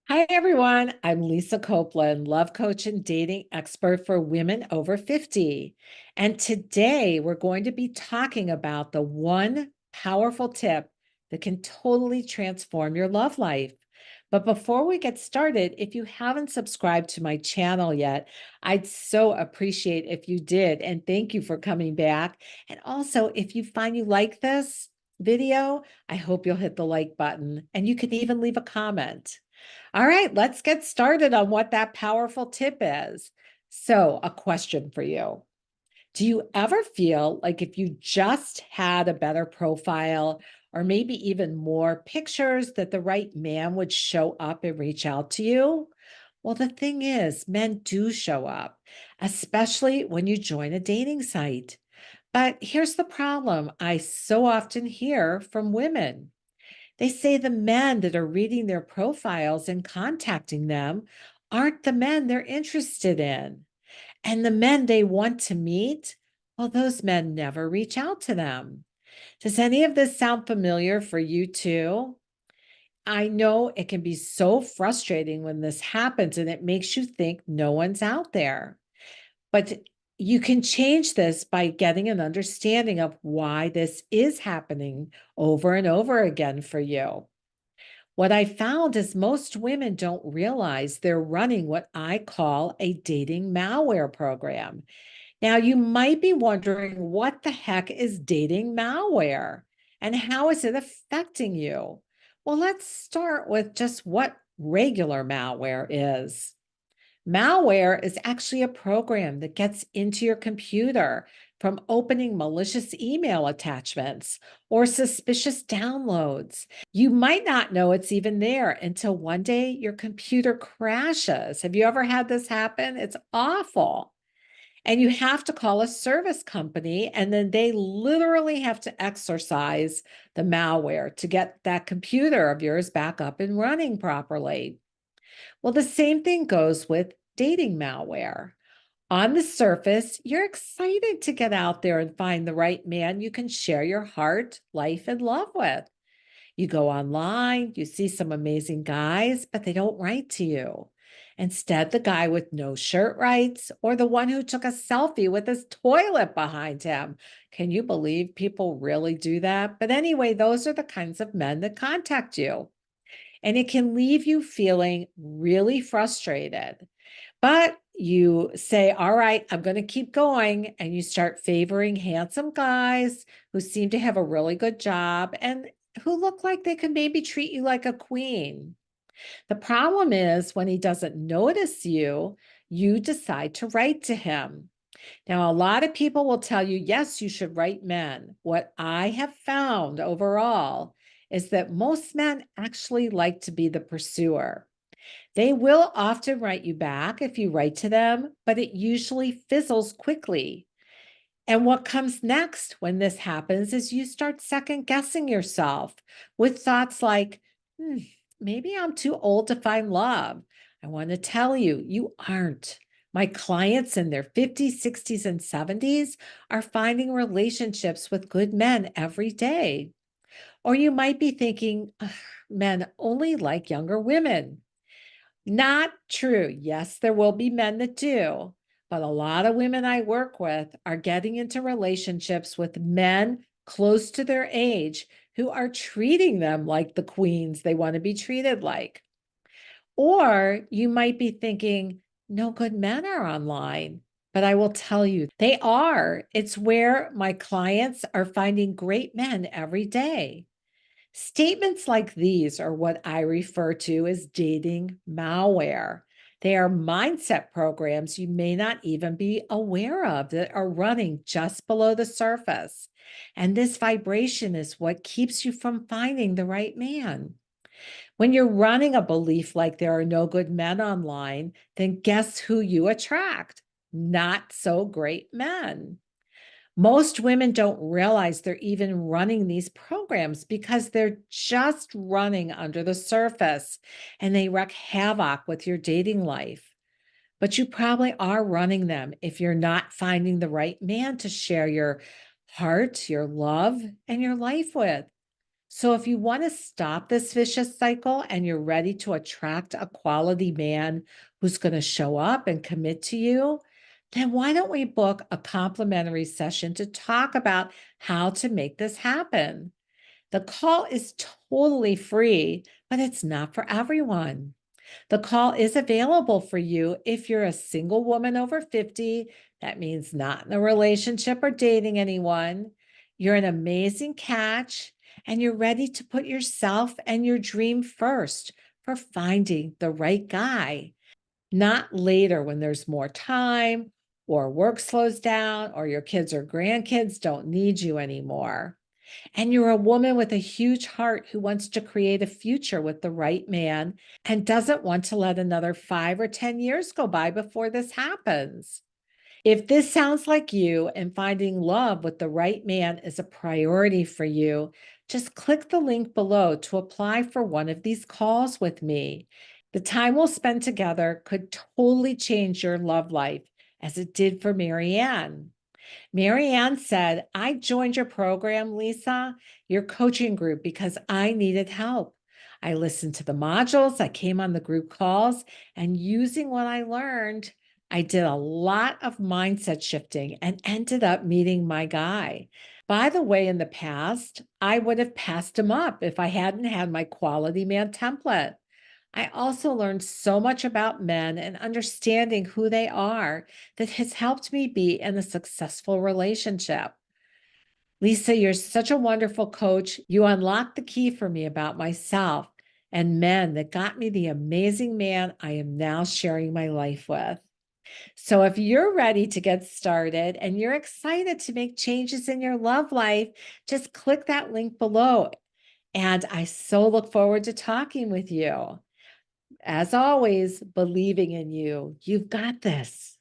Hi, everyone. I'm Lisa Copeland, love coach and dating expert for women over 50. And today we're going to be talking about the one powerful tip that can totally transform your love life. But before we get started, if you haven't subscribed to my channel yet, I'd so appreciate if you did. And thank you for coming back. And also, if you find you like this video, I hope you'll hit the like button and you can even leave a comment. All right, let's get started on what that powerful tip is. So, a question for you. Do you ever feel like if you just had a better profile or maybe even more pictures that the right man would show up and reach out to you? Well, the thing is, men do show up, especially when you join a dating site. But here's the problem I so often hear from women. They say the men that are reading their profiles and contacting them aren't the men they're interested in. And the men they want to meet, well, those men never reach out to them. Does any of this sound familiar for you too? I know it can be so frustrating when this happens and it makes you think no one's out there. But you can change this by getting an understanding of why this is happening over and over again for you. What I found is most women don't realize they're running what I call a dating malware program. Now, you might be wondering what the heck is dating malware and how is it affecting you? Well, let's start with just what regular malware is. Malware is actually a program that gets into your computer from opening malicious email attachments or suspicious downloads. You might not know it's even there until one day your computer crashes. Have you ever had this happen? It's awful. And you have to call a service company, and then they literally have to exorcise the malware to get that computer of yours back up and running properly. Well, the same thing goes with dating malware. On the surface, you're excited to get out there and find the right man you can share your heart, life, and love with. You go online, you see some amazing guys, but they don't write to you. Instead, the guy with no shirt writes, or the one who took a selfie with his toilet behind him. Can you believe people really do that? But anyway, those are the kinds of men that contact you. And it can leave you feeling really frustrated. But you say, all right, I'm going to keep going. And you start favoring handsome guys who seem to have a really good job and who look like they could maybe treat you like a queen. The problem is when he doesn't notice you, you decide to write to him. Now, a lot of people will tell you, yes, you should write men. What I have found overall is that most men actually like to be the pursuer. They will often write you back if you write to them, but it usually fizzles quickly. And what comes next when this happens is you start second guessing yourself with thoughts like, hmm, maybe I'm too old to find love. I want to tell you, you aren't. My clients in their 50s, 60s, and 70s are finding relationships with good men every day. Or you might be thinking, "Ugh, men only like younger women." Not true. Yes, there will be men that do, but a lot of women I work with are getting into relationships with men close to their age who are treating them like the queens they want to be treated like. Or you might be thinking, no good men are online. But I will tell you, they are. It's where my clients are finding great men every day. Statements like these are what I refer to as dating malware. They are mindset programs you may not even be aware of that are running just below the surface. And this vibration is what keeps you from finding the right man. When you're running a belief like there are no good men online, then guess who you attract? Not so great men. Most women don't realize they're even running these programs because they're just running under the surface and they wreak havoc with your dating life. But you probably are running them if you're not finding the right man to share your heart, your love, and your life with. So, if you want to stop this vicious cycle and you're ready to attract a quality man who's going to show up and commit to you, then why don't we book a complimentary session to talk about how to make this happen? The call is totally free, but it's not for everyone. The call is available for you if you're a single woman over 50. That means not in a relationship or dating anyone. You're an amazing catch, and you're ready to put yourself and your dream first for finding the right guy, not later when there's more time or work slows down or your kids or grandkids don't need you anymore. And you're a woman with a huge heart who wants to create a future with the right man and doesn't want to let another 5 or 10 years go by before this happens. If this sounds like you and finding love with the right man is a priority for you, just click the link below to apply for one of these calls with me. The time we'll spend together could totally change your love life as it did for Marianne. Marianne said, I joined your program, Lisa, your coaching group, because I needed help. I listened to the modules, I came on the group calls, and using what I learned, I did a lot of mindset shifting and ended up meeting my guy. By the way, in the past, I would have passed him up if I hadn't had my quality man template. I also learned so much about men and understanding who they are that has helped me be in a successful relationship. Lisa, you're such a wonderful coach. You unlocked the key for me about myself and men that got me the amazing man I am now sharing my life with. So, if you're ready to get started and you're excited to make changes in your love life, just click that link below. And I so look forward to talking with you. As always, believing in you. You've got this.